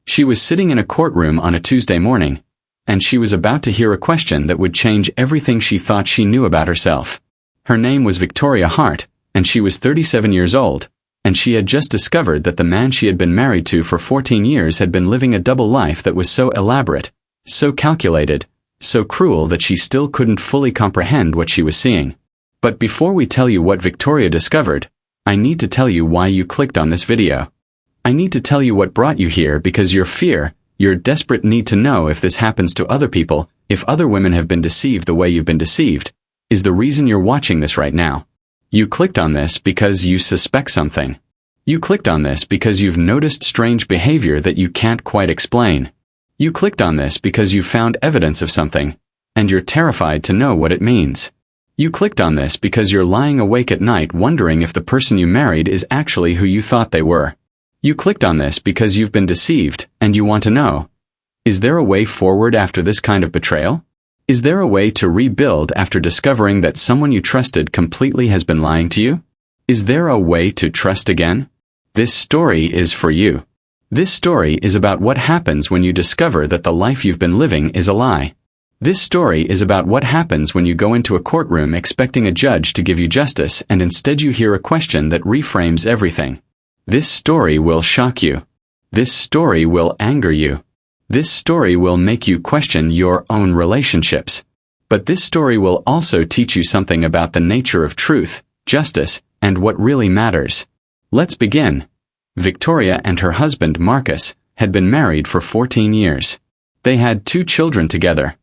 She was sitting in a courtroom on a Tuesday morning, and she was about to hear a question that would change everything she thought she knew about herself. Her name was Victoria Hart, and she was 37 years old, and she had just discovered that the man she had been married to for 14 years had been living a double life that was so elaborate, so calculated, so cruel that she still couldn't fully comprehend what she was seeing. But before we tell you what Victoria discovered, I need to tell you why you clicked on this video. I need to tell you what brought you here, because your fear, your desperate need to know if this happens to other people, if other women have been deceived the way you've been deceived, is the reason you're watching this right now. You clicked on this because you suspect something. You clicked on this because you've noticed strange behavior that you can't quite explain. You clicked on this because you found evidence of something, and you're terrified to know what it means. You clicked on this because you're lying awake at night wondering if the person you married is actually who you thought they were. You clicked on this because you've been deceived, and you want to know, is there a way forward after this kind of betrayal? Is there a way to rebuild after discovering that someone you trusted completely has been lying to you? Is there a way to trust again? This story is for you. This story is about what happens when you discover that the life you've been living is a lie. This story is about what happens when you go into a courtroom expecting a judge to give you justice, and instead you hear a question that reframes everything. This story will shock you. This story will anger you. This story will make you question your own relationships. But this story will also teach you something about the nature of truth, justice, and what really matters. Let's begin. Victoria and her husband Marcus had been married for 14 years. They had 2 children together,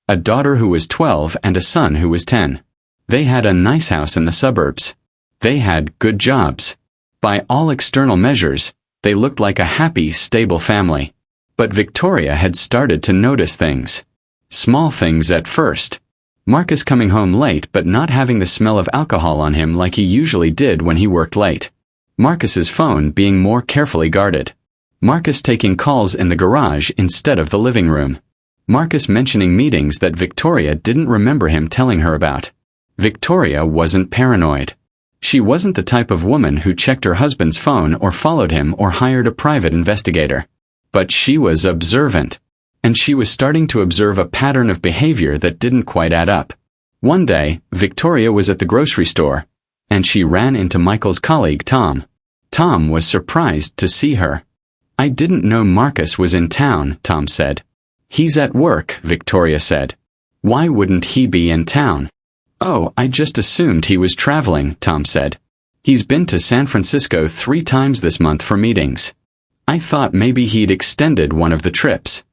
a daughter who was 12 and a son who was 10. They had a nice house in the suburbs. They had good jobs. By all external measures, they looked like a happy, stable family. But Victoria had started to notice things. Small things at first. Marcus coming home late but not having the smell of alcohol on him like he usually did when he worked late. Marcus's phone being more carefully guarded. Marcus taking calls in the garage instead of the living room. Marcus mentioning meetings that Victoria didn't remember him telling her about. Victoria wasn't paranoid. She wasn't the type of woman who checked her husband's phone or followed him or hired a private investigator. But she was observant. And she was starting to observe a pattern of behavior that didn't quite add up. One day, Victoria was at the grocery store, and she ran into Michael's colleague Tom. Tom was surprised to see her. "I didn't know Marcus was in town," Tom said. "He's at work," Victoria said. "Why wouldn't he be in town?" "Oh, I just assumed he was traveling," Tom said. "He's been to San Francisco 3 times this month for meetings. I thought maybe he'd extended one of the trips."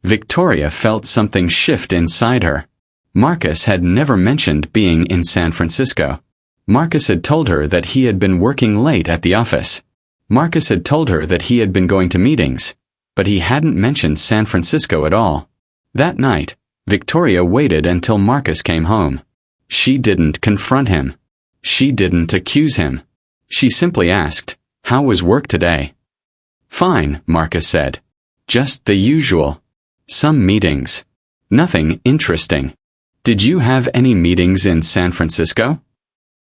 Victoria felt something shift inside her. Marcus had never mentioned being in San Francisco. Marcus had told her that he had been working late at the office. Marcus had told her that he had been going to meetings, but he hadn't mentioned San Francisco at all. That night, Victoria waited until Marcus came home. She didn't confront him. She didn't accuse him. She simply asked, "How was work today?" "Fine," Marcus said. "Just the usual. Some meetings. Nothing interesting." "Did you have any meetings in San Francisco?"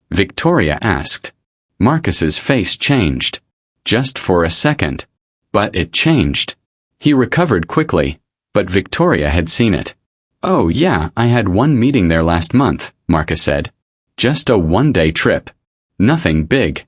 Victoria asked. Marcus's face changed. Just for a second. But it changed. He recovered quickly, but Victoria had seen it. "Oh yeah, I had one meeting there last month," Marcus said. "Just a one-day trip. Nothing big."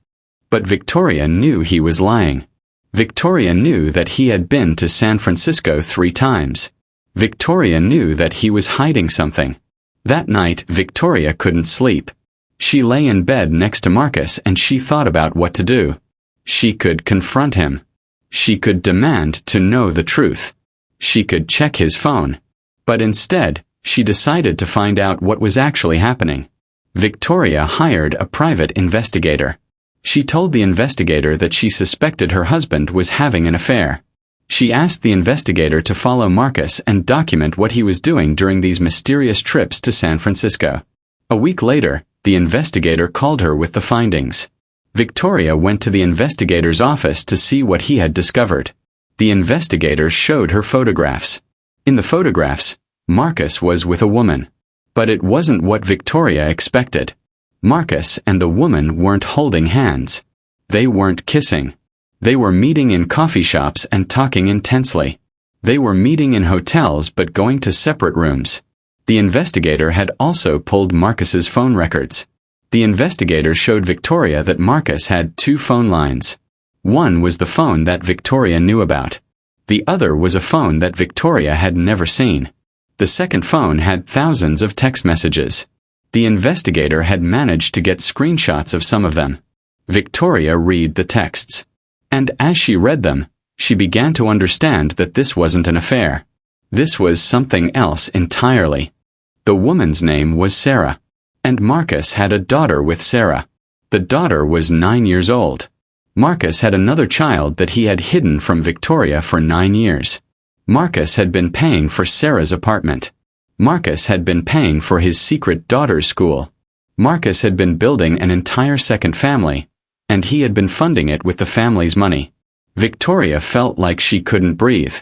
But Victoria knew he was lying. Victoria knew that he had been to San Francisco 3 times. Victoria knew that he was hiding something. That night, Victoria couldn't sleep. She lay in bed next to Marcus and she thought about what to do. She could confront him. She could demand to know the truth. She could check his phone. But instead, she decided to find out what was actually happening. Victoria hired a private investigator. She told the investigator that she suspected her husband was having an affair. She asked the investigator to follow Marcus and document what he was doing during these mysterious trips to San Francisco. A week later, the investigator called her with the findings. Victoria went to the investigator's office to see what he had discovered. The investigator showed her photographs. In the photographs, Marcus was with a woman. But it wasn't what Victoria expected. Marcus and the woman weren't holding hands. They weren't kissing. They were meeting in coffee shops and talking intensely. They were meeting in hotels but going to separate rooms. The investigator had also pulled Marcus's phone records. The investigator showed Victoria that Marcus had 2 phone lines. One was the phone that Victoria knew about. The other was a phone that Victoria had never seen. The second phone had thousands of text messages. The investigator had managed to get screenshots of some of them. Victoria read the texts. And as she read them, she began to understand that this wasn't an affair. This was something else entirely. The woman's name was Sarah. And Marcus had a daughter with Sarah. The daughter was 9 years old. Marcus had another child that he had hidden from Victoria for 9 years. Marcus had been paying for Sarah's apartment. Marcus had been paying for his secret daughter's school. Marcus had been building an entire second family, and he had been funding it with the family's money. Victoria felt like she couldn't breathe.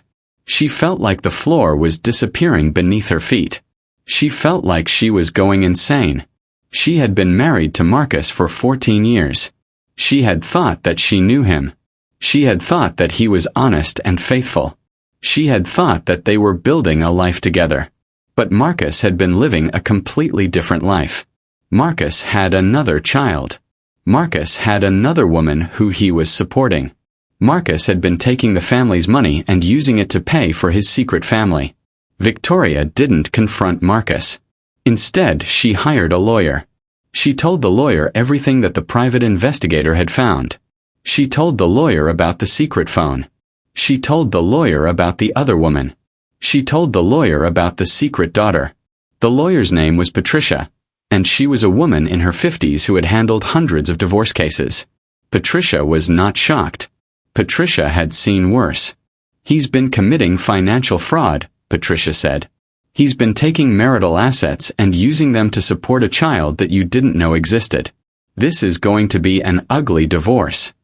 She felt like the floor was disappearing beneath her feet. She felt like she was going insane. She had been married to Marcus for 14 years. She had thought that she knew him. She had thought that he was honest and faithful. She had thought that they were building a life together. But Marcus had been living a completely different life. Marcus had another child. Marcus had another woman who he was supporting. Marcus had been taking the family's money and using it to pay for his secret family. Victoria didn't confront Marcus. Instead, she hired a lawyer. She told the lawyer everything that the private investigator had found. She told the lawyer about the secret phone. She told the lawyer about the other woman. She told the lawyer about the secret daughter. The lawyer's name was Patricia, and she was a woman in her 50s who had handled hundreds of divorce cases. Patricia was not shocked. Patricia had seen worse. "He's been committing financial fraud," Patricia said. "He's been taking marital assets and using them to support a child that you didn't know existed. This is going to be an ugly divorce."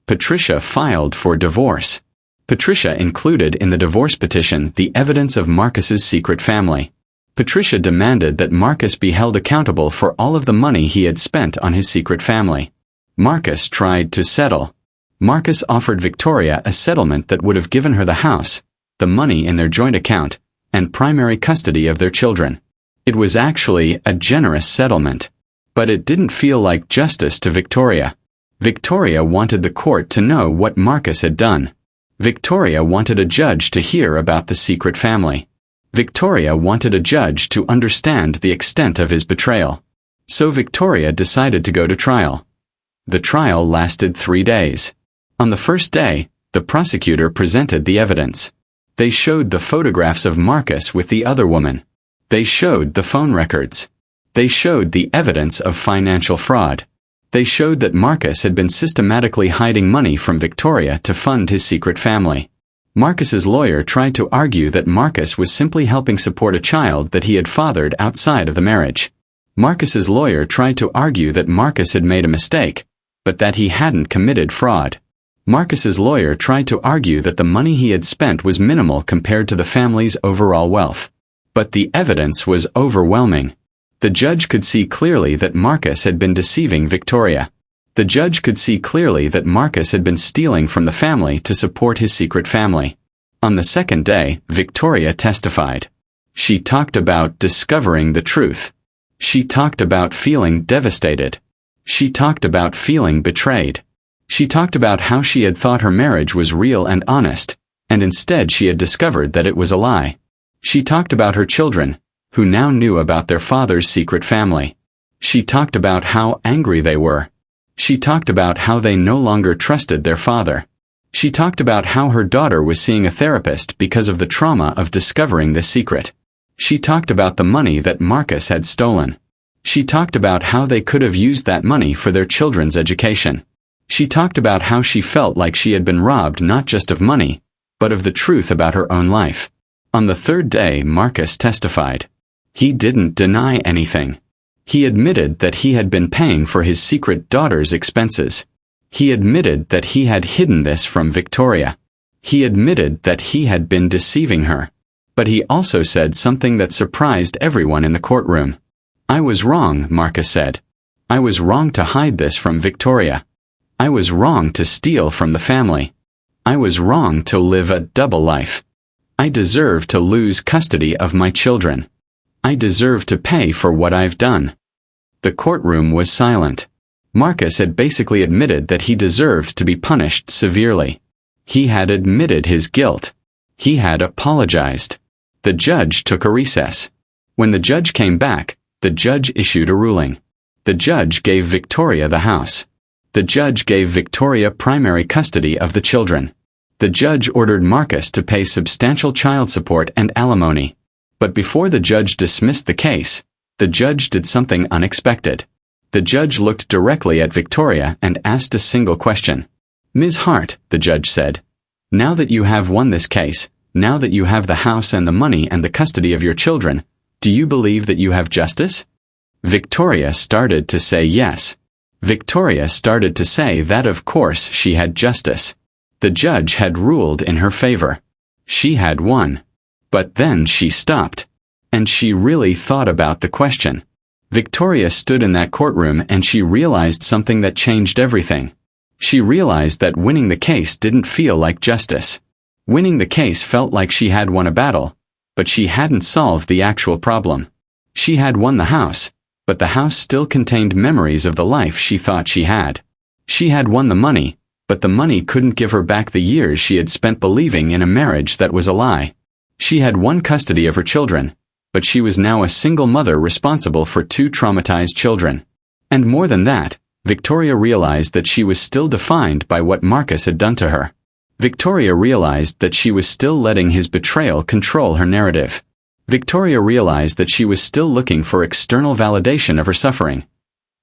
Patricia filed for divorce. Patricia included in the divorce petition the evidence of Marcus's secret family. Patricia demanded that Marcus be held accountable for all of the money he had spent on his secret family. Marcus tried to settle. Marcus offered Victoria a settlement that would have given her the house, the money in their joint account, and primary custody of their children. It was actually a generous settlement. But it didn't feel like justice to Victoria. Victoria wanted the court to know what Marcus had done. Victoria wanted a judge to hear about the secret family. Victoria wanted a judge to understand the extent of his betrayal. So Victoria decided to go to trial. The trial lasted 3 days. On the first day, the prosecutor presented the evidence. They showed the photographs of Marcus with the other woman. They showed the phone records. They showed the evidence of financial fraud. They showed that Marcus had been systematically hiding money from Victoria to fund his secret family. Marcus's lawyer tried to argue that Marcus was simply helping support a child that he had fathered outside of the marriage. Marcus's lawyer tried to argue that Marcus had made a mistake, but that he hadn't committed fraud. Marcus's lawyer tried to argue that the money he had spent was minimal compared to the family's overall wealth. But the evidence was overwhelming. The judge could see clearly that Marcus had been deceiving Victoria. The judge could see clearly that Marcus had been stealing from the family to support his secret family. On the second day, Victoria testified. She talked about discovering the truth. She talked about feeling devastated. She talked about feeling betrayed. She talked about how she had thought her marriage was real and honest, and instead she had discovered that it was a lie. She talked about her children, who now knew about their father's secret family. She talked about how angry they were. She talked about how they no longer trusted their father. She talked about how her daughter was seeing a therapist because of the trauma of discovering this secret. She talked about the money that Marcus had stolen. She talked about how they could have used that money for their children's education. She talked about how she felt like she had been robbed not just of money, but of the truth about her own life. On the third day, Marcus testified. He didn't deny anything. He admitted that he had been paying for his secret daughter's expenses. He admitted that he had hidden this from Victoria. He admitted that he had been deceiving her. But he also said something that surprised everyone in the courtroom. "I was wrong," Marcus said. "I was wrong to hide this from Victoria. I was wrong to steal from the family. I was wrong to live a double life. I deserve to lose custody of my children. I deserve to pay for what I've done." The courtroom was silent. Marcus had basically admitted that he deserved to be punished severely. He had admitted his guilt. He had apologized. The judge took a recess. When the judge came back, the judge issued a ruling. The judge gave Victoria the house. The judge gave Victoria primary custody of the children. The judge ordered Marcus to pay substantial child support and alimony. But before the judge dismissed the case, the judge did something unexpected. The judge looked directly at Victoria and asked a single question. "Ms. Hart," the judge said, "now that you have won this case, now that you have the house and the money and the custody of your children, do you believe that you have justice?" Victoria started to say yes. Victoria started to say that of course she had justice. The judge had ruled in her favor. She had won. But then she stopped. And she really thought about the question. Victoria stood in that courtroom and she realized something that changed everything. She realized that winning the case didn't feel like justice. Winning the case felt like she had won a battle, but she hadn't solved the actual problem. She had won the house, but the house still contained memories of the life she thought she had. She had won the money, but the money couldn't give her back the years she had spent believing in a marriage that was a lie. She had won custody of her children, but she was now a single mother responsible for 2 traumatized children. And more than that, Victoria realized that she was still defined by what Marcus had done to her. Victoria realized that she was still letting his betrayal control her narrative. Victoria realized that she was still looking for external validation of her suffering.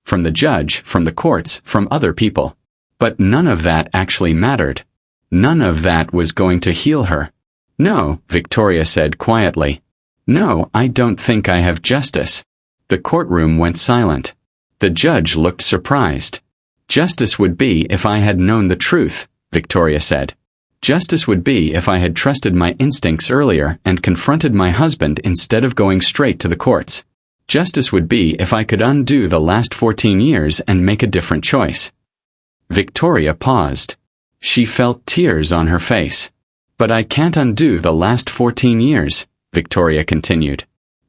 From the judge, from the courts, from other people. But none of that actually mattered. None of that was going to heal her. "No," Victoria said quietly. "No, I don't think I have justice." The courtroom went silent. The judge looked surprised. "Justice would be if I had known the truth," Victoria said. "Justice would be if I had trusted my instincts earlier and confronted my husband instead of going straight to the courts. Justice would be if I could undo the last 14 years and make a different choice." Victoria paused. She felt tears on her face. "But I can't undo the last 14 years, Victoria continued.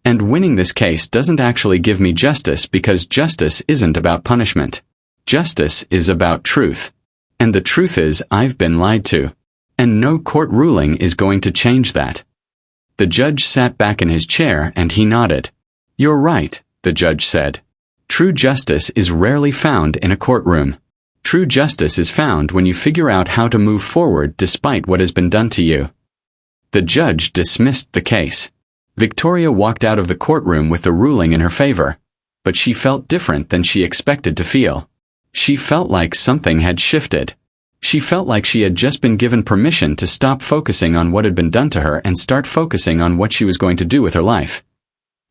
"And winning this case doesn't actually give me justice because justice isn't about punishment. Justice is about truth. And the truth is I've been lied to. And no court ruling is going to change that." The judge sat back in his chair and he nodded. "You're right," the judge said. "True justice is rarely found in a courtroom. True justice is found when you figure out how to move forward despite what has been done to you." The judge dismissed the case. Victoria walked out of the courtroom with the ruling in her favor, but she felt different than she expected to feel. She felt like something had shifted. She felt like she had just been given permission to stop focusing on what had been done to her and start focusing on what she was going to do with her life.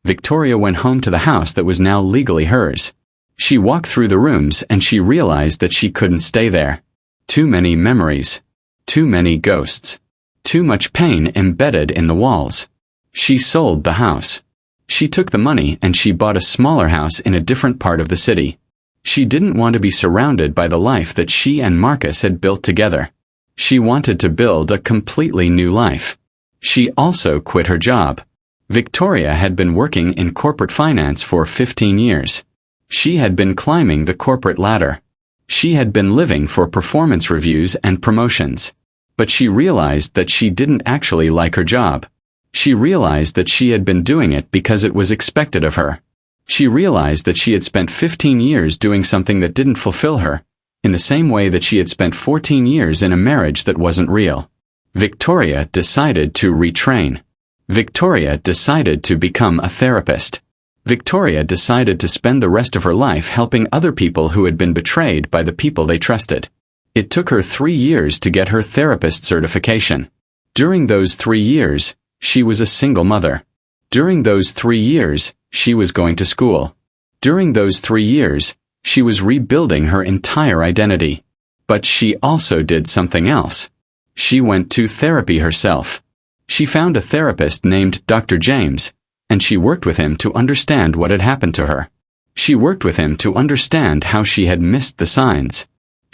Victoria went home to the house that was now legally hers. She walked through the rooms and she realized that she couldn't stay there. Too many memories. Too many ghosts. Too much pain embedded in the walls. She sold the house. She took the money and she bought a smaller house in a different part of the city. She didn't want to be surrounded by the life that she and Marcus had built together. She wanted to build a completely new life. She also quit her job. Victoria had been working in corporate finance for 15 years. She had been climbing the corporate ladder. She had been living for performance reviews and promotions. But she realized that she didn't actually like her job. She realized that she had been doing it because it was expected of her. She realized that she had spent 15 years doing something that didn't fulfill her, in the same way that she had spent 14 years in a marriage that wasn't real. Victoria decided to retrain. Victoria decided to become a therapist. Victoria decided to spend the rest of her life helping other people who had been betrayed by the people they trusted. It took her 3 years to get her therapist certification. During those 3 years, she was a single mother. During those 3 years, she was going to school. During those 3 years, she was rebuilding her entire identity. But she also did something else. She went to therapy herself. She found a therapist named Dr. James, and she worked with him to understand what had happened to her. She worked with him to understand how she had missed the signs.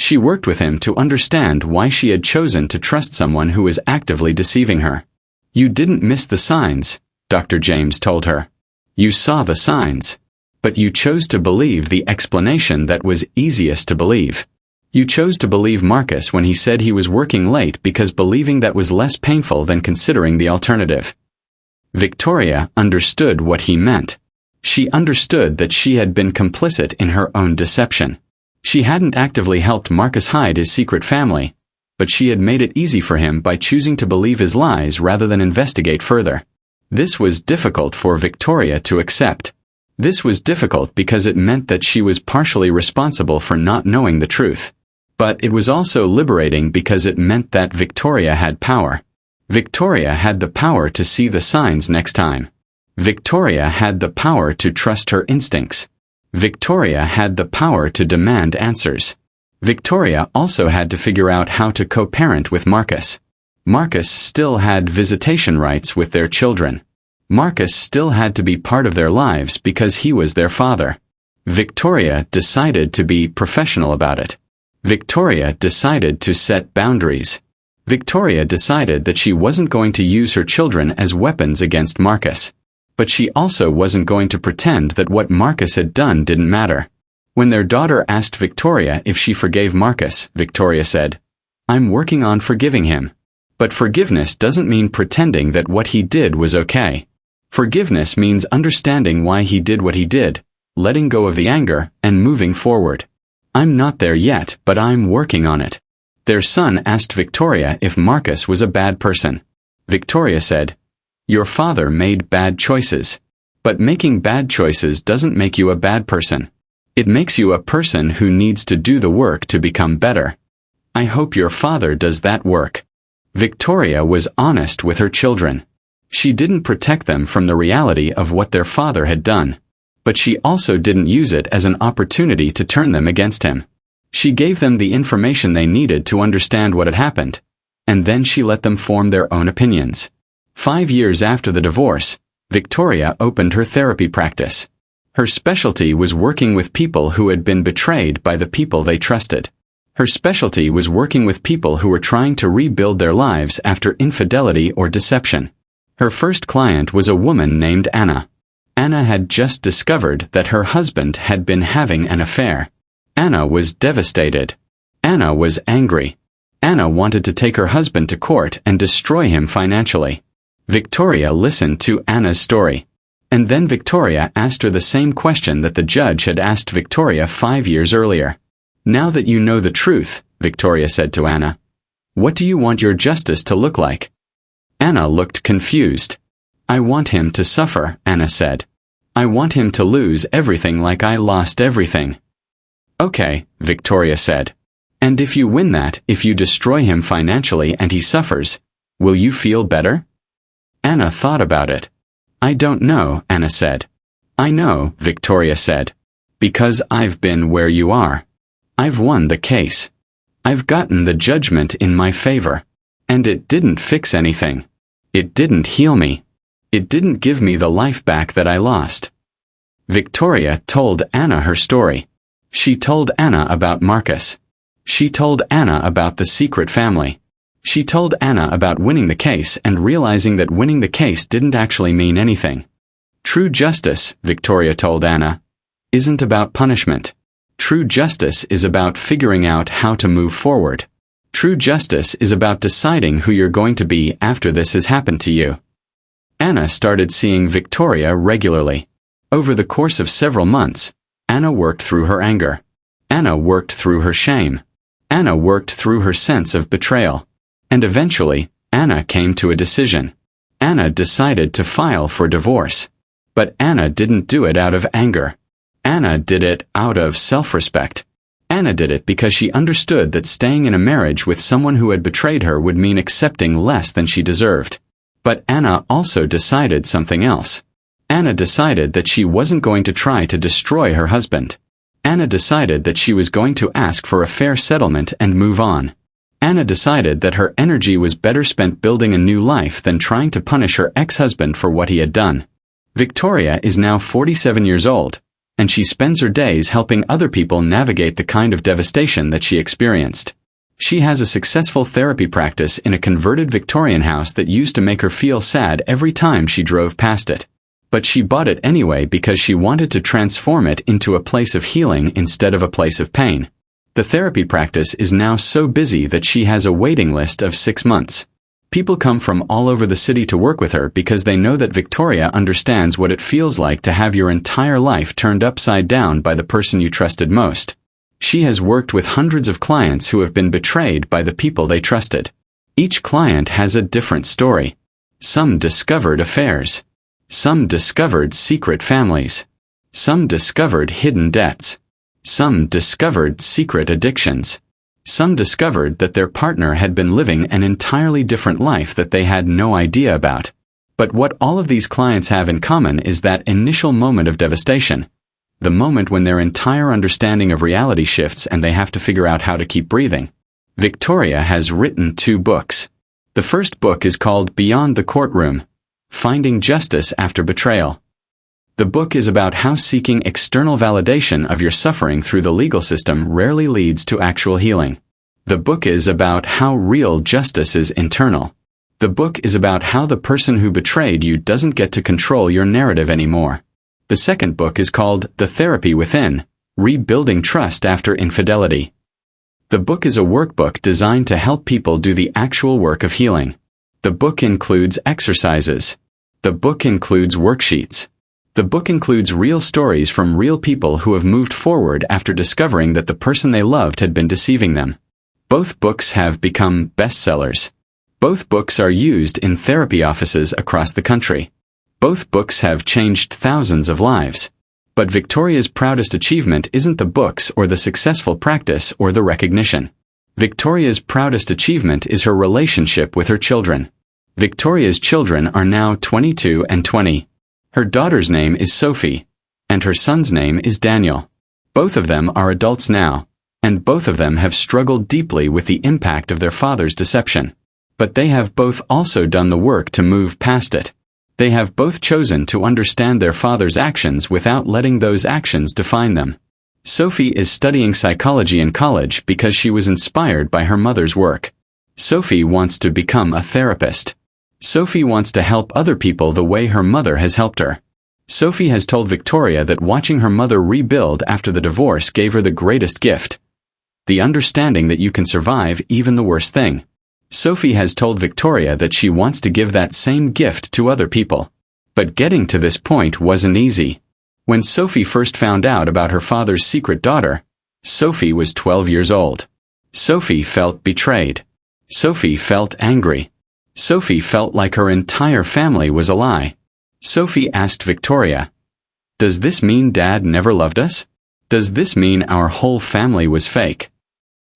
She worked with him to understand why she had chosen to trust someone who was actively deceiving her. "You didn't miss the signs," Dr. James told her. "You saw the signs. But you chose to believe the explanation that was easiest to believe. You chose to believe Marcus when he said he was working late because believing that was less painful than considering the alternative." Victoria understood what he meant. She understood that she had been complicit in her own deception. She hadn't actively helped Marcus hide his secret family, but she had made it easy for him by choosing to believe his lies rather than investigate further. This was difficult for Victoria to accept. This was difficult because it meant that she was partially responsible for not knowing the truth. But it was also liberating because it meant that Victoria had power. Victoria had the power to see the signs next time. Victoria had the power to trust her instincts. Victoria had the power to demand answers. Victoria also had to figure out how to co-parent with Marcus. Marcus still had visitation rights with their children. Marcus still had to be part of their lives because he was their father. Victoria decided to be professional about it. Victoria decided to set boundaries. Victoria decided that she wasn't going to use her children as weapons against Marcus. But she also wasn't going to pretend that what Marcus had done didn't matter. When their daughter asked Victoria if she forgave Marcus, Victoria said, "I'm working on forgiving him." But forgiveness doesn't mean pretending that what he did was okay. Forgiveness means understanding why he did what he did, letting go of the anger, and moving forward. "I'm not there yet, but I'm working on it." Their son asked Victoria if Marcus was a bad person. Victoria said, "Your father made bad choices. But making bad choices doesn't make you a bad person. It makes you a person who needs to do the work to become better. I hope your father does that work." Victoria was honest with her children. She didn't protect them from the reality of what their father had done. But she also didn't use it as an opportunity to turn them against him. She gave them the information they needed to understand what had happened, and then she let them form their own opinions. 5 years after the divorce, Victoria opened her therapy practice. Her specialty was working with people who had been betrayed by the people they trusted. Her specialty was working with people who were trying to rebuild their lives after infidelity or deception. Her first client was a woman named Anna. Anna had just discovered that her husband had been having an affair. Anna was devastated. Anna was angry. Anna wanted to take her husband to court and destroy him financially. Victoria listened to Anna's story. And then Victoria asked her the same question that the judge had asked Victoria 5 years earlier. "Now that you know the truth," Victoria said to Anna, "what do you want your justice to look like?" Anna looked confused. "I want him to suffer," Anna said. "I want him to lose everything like I lost everything." "Okay," Victoria said. "And if you win that, if you destroy him financially and he suffers, will you feel better?" Anna thought about it. "I don't know," Anna said. "I know," Victoria said. "Because I've been where you are. I've won the case. I've gotten the judgment in my favor. And it didn't fix anything. It didn't heal me. It didn't give me the life back that I lost." Victoria told Anna her story. She told Anna about Marcus. She told Anna about the secret family. She told Anna about winning the case and realizing that winning the case didn't actually mean anything. True justice, Victoria told Anna, isn't about punishment. True justice is about figuring out how to move forward. True justice is about deciding who you're going to be after this has happened to you. Anna started seeing Victoria regularly. Over the course of several months, Anna worked through her anger. Anna worked through her shame. Anna worked through her sense of betrayal. And eventually, Anna came to a decision. Anna decided to file for divorce. But Anna didn't do it out of anger. Anna did it out of self-respect. Anna did it because she understood that staying in a marriage with someone who had betrayed her would mean accepting less than she deserved. But Anna also decided something else. Anna decided that she wasn't going to try to destroy her husband. Anna decided that she was going to ask for a fair settlement and move on. Anna decided that her energy was better spent building a new life than trying to punish her ex-husband for what he had done. Victoria is now 47 years old, and she spends her days helping other people navigate the kind of devastation that she experienced. She has a successful therapy practice in a converted Victorian house that used to make her feel sad every time she drove past it. But she bought it anyway because she wanted to transform it into a place of healing instead of a place of pain. The therapy practice is now so busy that she has a waiting list of 6 months. People come from all over the city to work with her because they know that Victoria understands what it feels like to have your entire life turned upside down by the person you trusted most. She has worked with hundreds of clients who have been betrayed by the people they trusted. Each client has a different story. Some discovered affairs. Some discovered secret families. Some discovered hidden debts. Some discovered secret addictions. Some discovered that their partner had been living an entirely different life that they had no idea about. But what all of these clients have in common is that initial moment of devastation. The moment when their entire understanding of reality shifts and they have to figure out how to keep breathing. Victoria has written 2 books. The first book is called Beyond the Courtroom: Finding Justice After Betrayal. The book is about how seeking external validation of your suffering through the legal system rarely leads to actual healing. The book is about how real justice is internal. The book is about how the person who betrayed you doesn't get to control your narrative anymore. The second book is called The Therapy Within: Rebuilding Trust After Infidelity. The book is a workbook designed to help people do the actual work of healing. The book includes exercises. The book includes worksheets. The book includes real stories from real people who have moved forward after discovering that the person they loved had been deceiving them. Both books have become bestsellers. Both books are used in therapy offices across the country. Both books have changed thousands of lives. But Victoria's proudest achievement isn't the books or the successful practice or the recognition. Victoria's proudest achievement is her relationship with her children. Victoria's children are now 22 and 20. Her daughter's name is Sophie, and her son's name is Daniel. Both of them are adults now, and both of them have struggled deeply with the impact of their father's deception. But they have both also done the work to move past it. They have both chosen to understand their father's actions without letting those actions define them. Sophie is studying psychology in college because she was inspired by her mother's work. Sophie wants to become a therapist. Sophie wants to help other people the way her mother has helped her. Sophie has told Victoria that watching her mother rebuild after the divorce gave her the greatest gift: the understanding that you can survive even the worst thing. Sophie has told Victoria that she wants to give that same gift to other people. But getting to this point wasn't easy. When Sophie first found out about her father's secret daughter, Sophie was 12 years old. Sophie felt betrayed. Sophie felt angry. Sophie felt like her entire family was a lie. Sophie asked Victoria, "Does this mean Dad never loved us? Does this mean our whole family was fake?"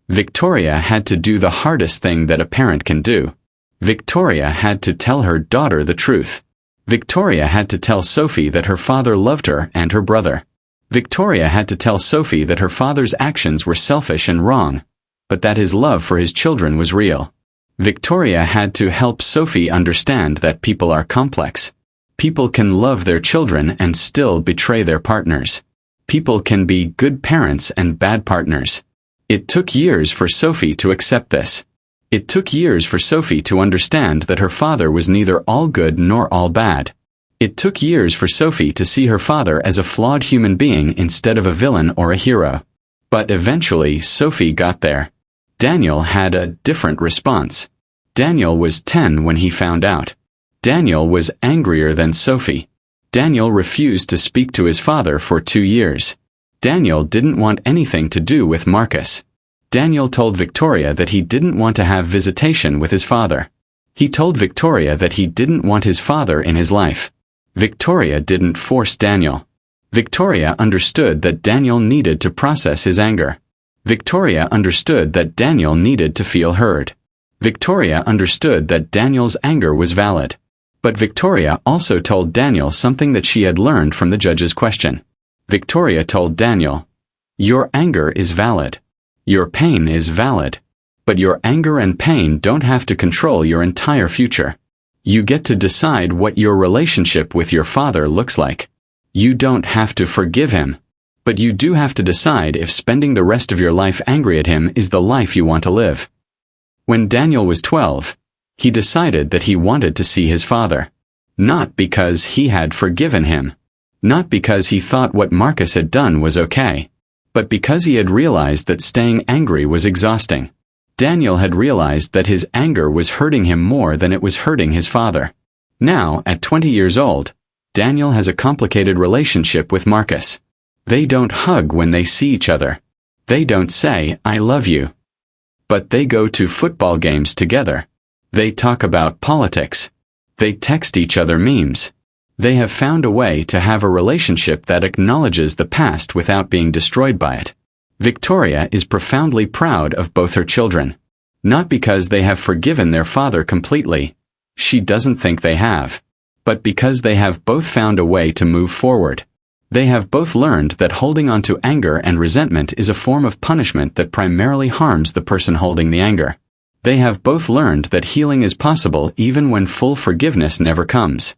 Victoria had to do the hardest thing that a parent can do. Victoria had to tell her daughter the truth. Victoria had to tell Sophie that her father loved her and her brother. Victoria had to tell Sophie that her father's actions were selfish and wrong, but that his love for his children was real. Victoria had to help Sophie understand that people are complex. People can love their children and still betray their partners. People can be good parents and bad partners. It took years for Sophie to accept this. It took years for Sophie to understand that her father was neither all good nor all bad. It took years for Sophie to see her father as a flawed human being instead of a villain or a hero. But eventually Sophie got there. Daniel had a different response. Daniel was 10 when he found out. Daniel was angrier than Sophie. Daniel refused to speak to his father for 2 years. Daniel didn't want anything to do with Marcus. Daniel told Victoria that he didn't want to have visitation with his father. He told Victoria that he didn't want his father in his life. Victoria didn't force Daniel. Victoria understood that Daniel needed to process his anger. Victoria understood that Daniel needed to feel heard. Victoria understood that Daniel's anger was valid. But Victoria also told Daniel something that she had learned from the judge's question. Victoria told Daniel, "Your anger is valid. Your pain is valid. But your anger and pain don't have to control your entire future. You get to decide what your relationship with your father looks like. You don't have to forgive him. But you do have to decide if spending the rest of your life angry at him is the life you want to live. When Daniel was 12, he decided that he wanted to see his father. Not because he had forgiven him. Not because he thought what Marcus had done was okay. But because he had realized that staying angry was exhausting. Daniel had realized that his anger was hurting him more than it was hurting his father. Now, at 20 years old, Daniel has a complicated relationship with Marcus. They don't hug when they see each other. They don't say, "I love you." But they go to football games together. They talk about politics. They text each other memes. They have found a way to have a relationship that acknowledges the past without being destroyed by it. Victoria is profoundly proud of both her children. Not because they have forgiven their father completely. She doesn't think they have. But because they have both found a way to move forward. They have both learned that holding on to anger and resentment is a form of punishment that primarily harms the person holding the anger. They have both learned that healing is possible even when full forgiveness never comes.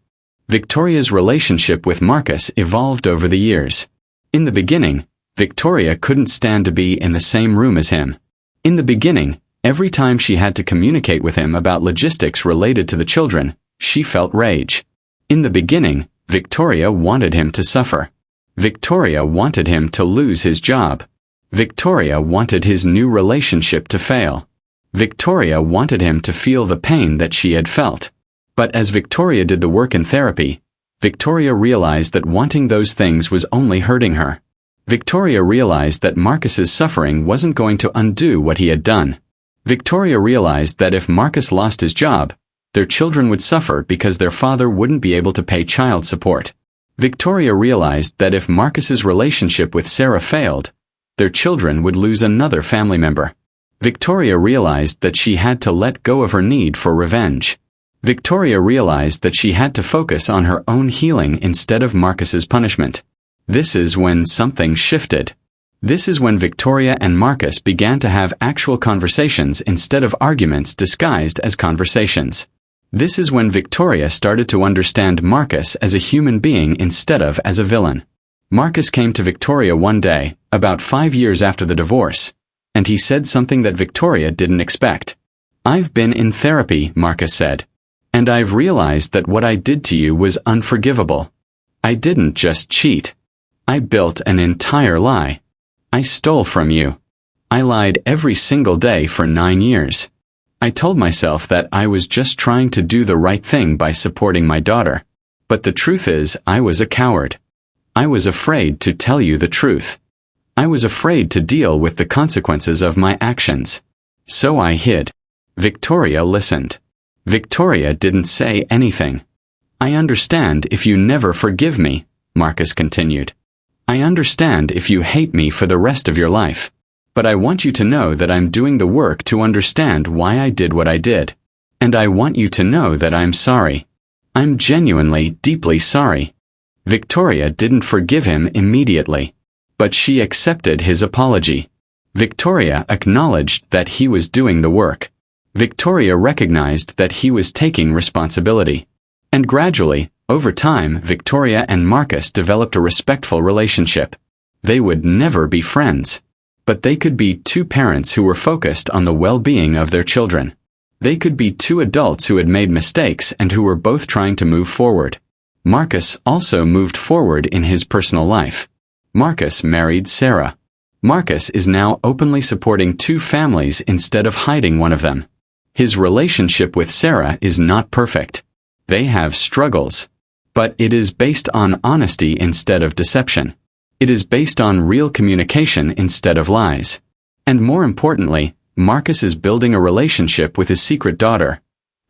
Victoria's relationship with Marcus evolved over the years. In the beginning, Victoria couldn't stand to be in the same room as him. In the beginning, every time she had to communicate with him about logistics related to the children, she felt rage. In the beginning, Victoria wanted him to suffer. Victoria wanted him to lose his job. Victoria wanted his new relationship to fail. Victoria wanted him to feel the pain that she had felt. But as Victoria did the work in therapy, Victoria realized that wanting those things was only hurting her. Victoria realized that Marcus's suffering wasn't going to undo what he had done. Victoria realized that if Marcus lost his job, their children would suffer because their father wouldn't be able to pay child support. Victoria realized that if Marcus's relationship with Sarah failed, their children would lose another family member. Victoria realized that she had to let go of her need for revenge. Victoria realized that she had to focus on her own healing instead of Marcus's punishment. This is when something shifted. This is when Victoria and Marcus began to have actual conversations instead of arguments disguised as conversations. This is when Victoria started to understand Marcus as a human being instead of as a villain. Marcus came to Victoria one day, about 5 years after the divorce, and he said something that Victoria didn't expect. "I've been in therapy," Marcus said, "and I've realized that what I did to you was unforgivable. I didn't just cheat. I built an entire lie. I stole from you. I lied every single day for 9 years. I told myself that I was just trying to do the right thing by supporting my daughter. But the truth is, I was a coward. I was afraid to tell you the truth. I was afraid to deal with the consequences of my actions. So I hid." Victoria listened. Victoria didn't say anything. "I understand if you never forgive me," Marcus continued. "I understand if you hate me for the rest of your life. But I want you to know that I'm doing the work to understand why I did what I did. And I want you to know that I'm sorry. I'm genuinely, deeply sorry." Victoria didn't forgive him immediately. But she accepted his apology. Victoria acknowledged that he was doing the work. Victoria recognized that he was taking responsibility. And gradually, over time, Victoria and Marcus developed a respectful relationship. They would never be friends. But they could be two parents who were focused on the well-being of their children. They could be two adults who had made mistakes and who were both trying to move forward. Marcus also moved forward in his personal life. Marcus married Sarah. Marcus is now openly supporting two families instead of hiding one of them. His relationship with Sarah is not perfect. They have struggles. But it is based on honesty instead of deception. It is based on real communication instead of lies. And more importantly, Marcus is building a relationship with his secret daughter,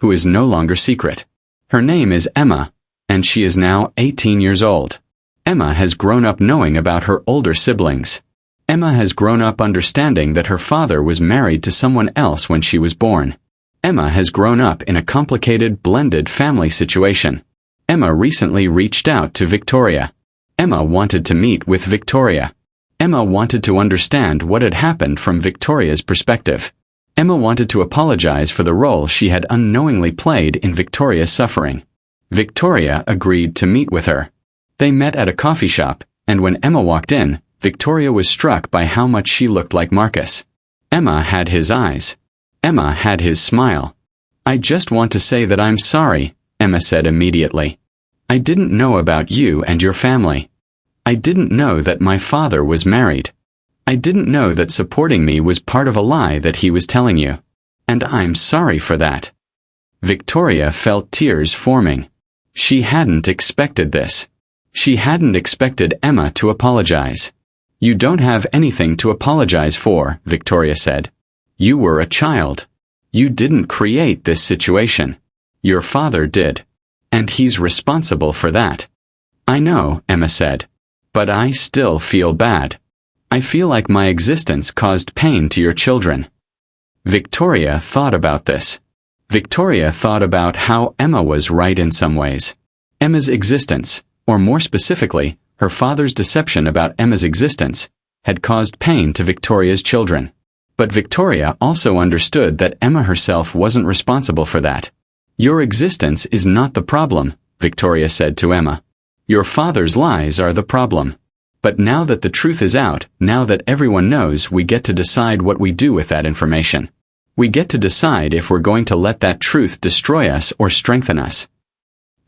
who is no longer secret. Her name is Emma, and she is now 18 years old. Emma has grown up knowing about her older siblings. Emma has grown up understanding that her father was married to someone else when she was born. Emma has grown up in a complicated, blended family situation. Emma recently reached out to Victoria. Emma wanted to meet with Victoria. Emma wanted to understand what had happened from Victoria's perspective. Emma wanted to apologize for the role she had unknowingly played in Victoria's suffering. Victoria agreed to meet with her. They met at a coffee shop, and when Emma walked in, Victoria was struck by how much she looked like Marcus. Emma had his eyes. Emma had his smile. "I just want to say that I'm sorry," Emma said immediately. "I didn't know about you and your family. I didn't know that my father was married. I didn't know that supporting me was part of a lie that he was telling you. And I'm sorry for that." Victoria felt tears forming. She hadn't expected this. She hadn't expected Emma to apologize. "You don't have anything to apologize for," Victoria said. "You were a child. You didn't create this situation. Your father did. And he's responsible for that." "I know," Emma said. "But I still feel bad. I feel like my existence caused pain to your children." Victoria thought about this. Victoria thought about how Emma was right in some ways. Emma's existence, or more specifically, her father's deception about Emma's existence, had caused pain to Victoria's children. But Victoria also understood that Emma herself wasn't responsible for that. "Your existence is not the problem," Victoria said to Emma. "Your father's lies are the problem. But now that the truth is out, now that everyone knows, we get to decide what we do with that information. We get to decide if we're going to let that truth destroy us or strengthen us."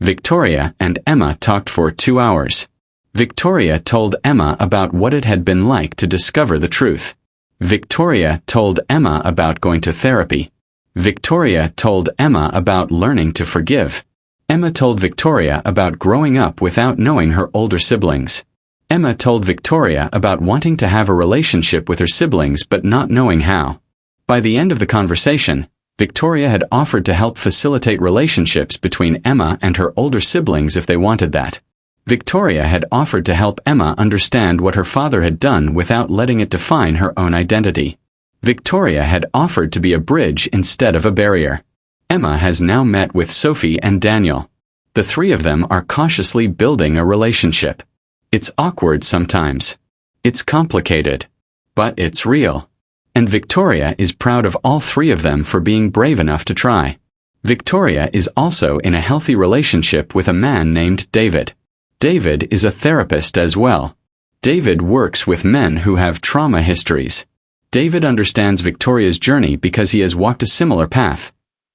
Victoria and Emma talked for 2 hours. Victoria told Emma about what it had been like to discover the truth. Victoria told Emma about going to therapy. Victoria told Emma about learning to forgive. Emma told Victoria about growing up without knowing her older siblings. Emma told Victoria about wanting to have a relationship with her siblings but not knowing how. By the end of the conversation, Victoria had offered to help facilitate relationships between Emma and her older siblings if they wanted that. Victoria had offered to help Emma understand what her father had done without letting it define her own identity. Victoria had offered to be a bridge instead of a barrier. Emma has now met with Sophie and Daniel. The three of them are cautiously building a relationship. It's awkward sometimes. It's complicated. But it's real. And Victoria is proud of all three of them for being brave enough to try. Victoria is also in a healthy relationship with a man named David. David is a therapist as well. David works with men who have trauma histories. David understands Victoria's journey because he has walked a similar path.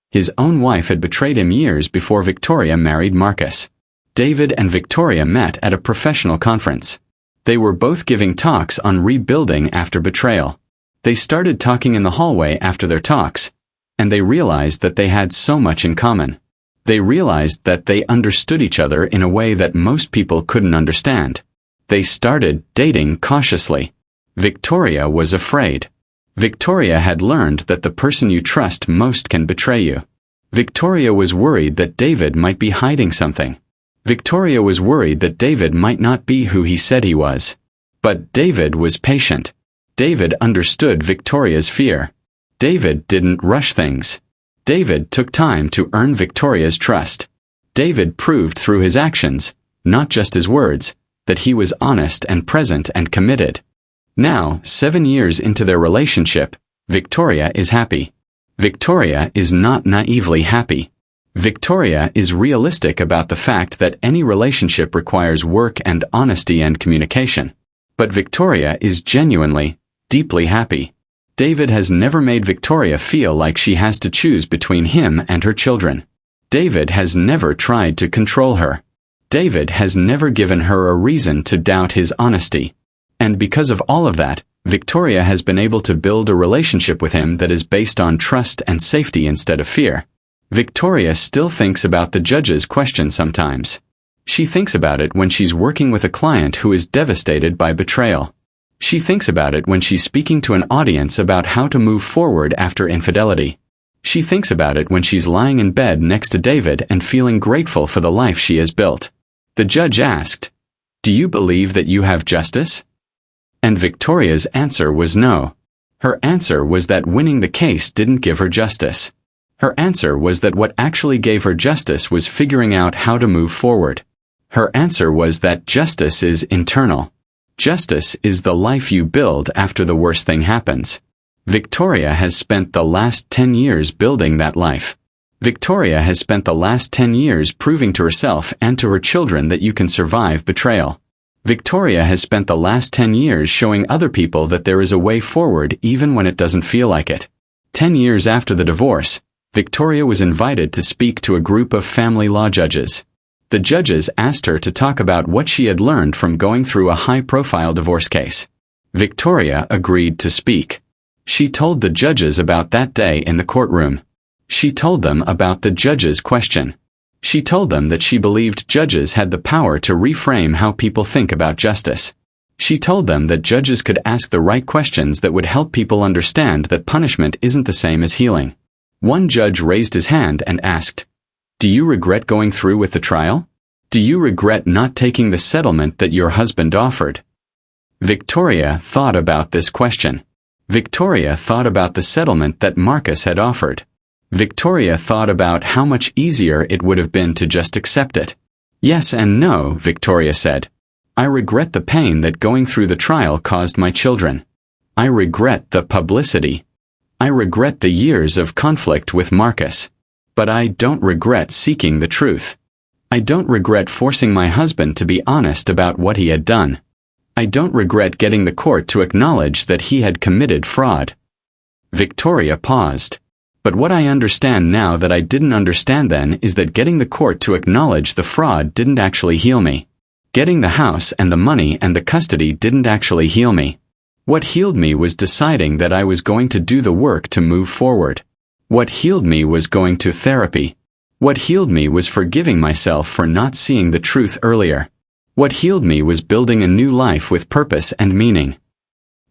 His own wife had betrayed him years before Victoria married Marcus. David and Victoria met at a professional conference. They were both giving talks on rebuilding after betrayal. They started talking in the hallway after their talks, and they realized that they had so much in common. They realized that they understood each other in a way that most people couldn't understand. They started dating cautiously. Victoria was afraid. Victoria had learned that the person you trust most can betray you. Victoria was worried that David might be hiding something. Victoria was worried that David might not be who he said he was. But David was patient. David understood Victoria's fear. David didn't rush things. David took time to earn Victoria's trust. David proved through his actions, not just his words, that he was honest and present and committed. Now, 7 years into their relationship, Victoria is happy. Victoria is not naively happy. Victoria is realistic about the fact that any relationship requires work and honesty and communication. But Victoria is genuinely, deeply happy. David has never made Victoria feel like she has to choose between him and her children. David has never tried to control her. David has never given her a reason to doubt his honesty. And because of all of that, Victoria has been able to build a relationship with him that is based on trust and safety instead of fear. Victoria still thinks about the judge's question sometimes. She thinks about it when she's working with a client who is devastated by betrayal. She thinks about it when she's speaking to an audience about how to move forward after infidelity. She thinks about it when she's lying in bed next to David and feeling grateful for the life she has built. The judge asked, "Do you believe that you have justice?" And Victoria's answer was no. Her answer was that winning the case didn't give her justice. Her answer was that what actually gave her justice was figuring out how to move forward. Her answer was that justice is internal. Justice is the life you build after the worst thing happens. Victoria has spent the last 10 years building that life. Victoria has spent the last 10 years proving to herself and to her children that you can survive betrayal. Victoria has spent the last 10 years showing other people that there is a way forward even when it doesn't feel like it. 10 years after the divorce, Victoria was invited to speak to a group of family law judges. The judges asked her to talk about what she had learned from going through a high-profile divorce case. Victoria agreed to speak. She told the judges about that day in the courtroom. She told them about the judges' question. She told them that she believed judges had the power to reframe how people think about justice. She told them that judges could ask the right questions that would help people understand that punishment isn't the same as healing. One judge raised his hand and asked, "Do you regret going through with the trial? Do you regret not taking the settlement that your husband offered?" Victoria thought about this question. Victoria thought about the settlement that Marcus had offered. Victoria thought about how much easier it would have been to just accept it. "Yes and no," Victoria said. "I regret the pain that going through the trial caused my children. I regret the publicity. I regret the years of conflict with Marcus. But I don't regret seeking the truth. I don't regret forcing my husband to be honest about what he had done. I don't regret getting the court to acknowledge that he had committed fraud." Victoria paused. "But what I understand now that I didn't understand then is that getting the court to acknowledge the fraud didn't actually heal me. Getting the house and the money and the custody didn't actually heal me. What healed me was deciding that I was going to do the work to move forward. What healed me was going to therapy. What healed me was forgiving myself for not seeing the truth earlier. What healed me was building a new life with purpose and meaning."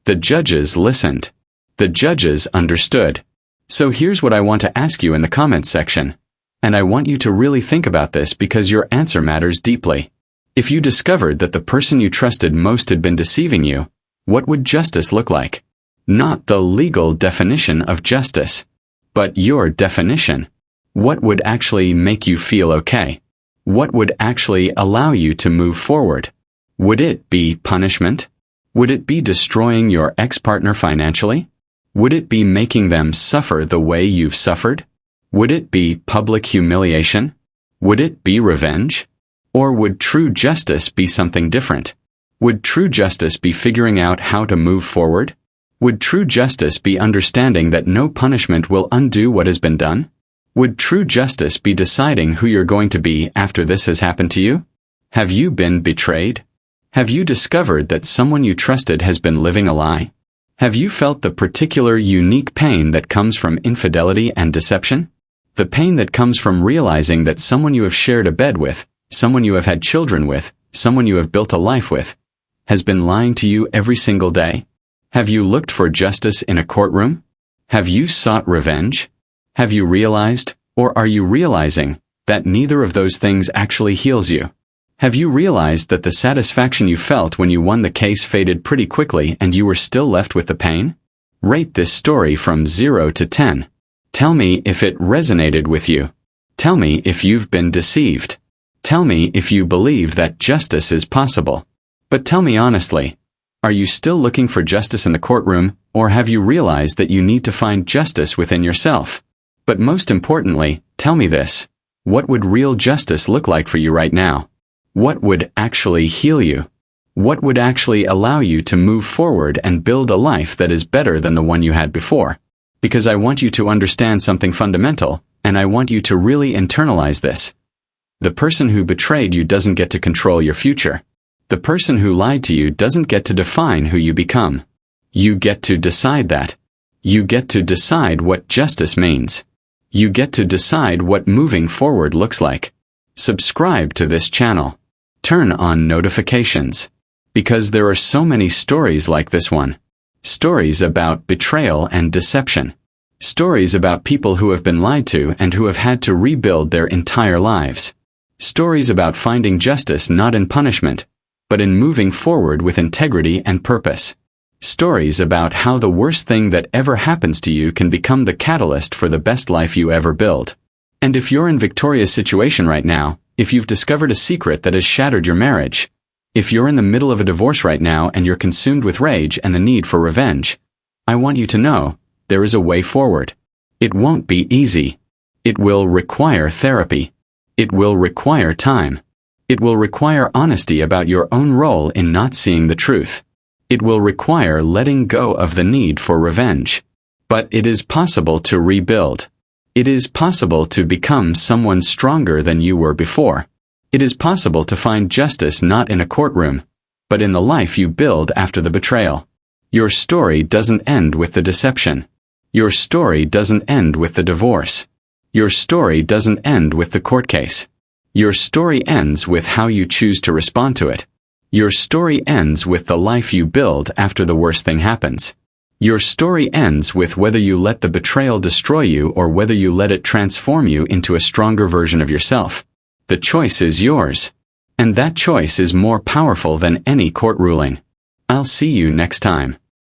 The judges listened. The judges understood. So here's what I want to ask you in the comments section. And I want you to really think about this because your answer matters deeply. If you discovered that the person you trusted most had been deceiving you, what would justice look like? Not the legal definition of justice, but your definition. What would actually make you feel okay? What would actually allow you to move forward? Would it be punishment? Would it be destroying your ex-partner financially? Would it be making them suffer the way you've suffered? Would it be public humiliation? Would it be revenge? Or would true justice be something different? Would true justice be figuring out how to move forward? Would true justice be understanding that no punishment will undo what has been done? Would true justice be deciding who you're going to be after this has happened to you? Have you been betrayed? Have you discovered that someone you trusted has been living a lie? Have you felt the particular unique pain that comes from infidelity and deception? The pain that comes from realizing that someone you have shared a bed with, someone you have had children with, someone you have built a life with, has been lying to you every single day? Have you looked for justice in a courtroom? Have you sought revenge? Have you realized, or are you realizing, that neither of those things actually heals you? Have you realized that the satisfaction you felt when you won the case faded pretty quickly and you were still left with the pain? Rate this story from 0 to 10. Tell me if it resonated with you. Tell me if you've been deceived. Tell me if you believe that justice is possible. But tell me honestly, are you still looking for justice in the courtroom, or have you realized that you need to find justice within yourself? But most importantly, tell me this. What would real justice look like for you right now? What would actually heal you? What would actually allow you to move forward and build a life that is better than the one you had before? Because I want you to understand something fundamental, and I want you to really internalize this. The person who betrayed you doesn't get to control your future. The person who lied to you doesn't get to define who you become. You get to decide that. You get to decide what justice means. You get to decide what moving forward looks like. Subscribe to this channel. Turn on notifications. Because there are so many stories like this one. Stories about betrayal and deception. Stories about people who have been lied to and who have had to rebuild their entire lives. Stories about finding justice not in punishment, but in moving forward with integrity and purpose. Stories about how the worst thing that ever happens to you can become the catalyst for the best life you ever build. And if you're in Victoria's situation right now, if you've discovered a secret that has shattered your marriage, if you're in the middle of a divorce right now and you're consumed with rage and the need for revenge, I want you to know, there is a way forward. It won't be easy. It will require therapy. It will require time. It will require honesty about your own role in not seeing the truth. It will require letting go of the need for revenge. But it is possible to rebuild. It is possible to become someone stronger than you were before. It is possible to find justice not in a courtroom, but in the life you build after the betrayal. Your story doesn't end with the deception. Your story doesn't end with the divorce. Your story doesn't end with the court case. Your story ends with how you choose to respond to it. Your story ends with the life you build after the worst thing happens. Your story ends with whether you let the betrayal destroy you or whether you let it transform you into a stronger version of yourself. The choice is yours. And that choice is more powerful than any court ruling. I'll see you next time.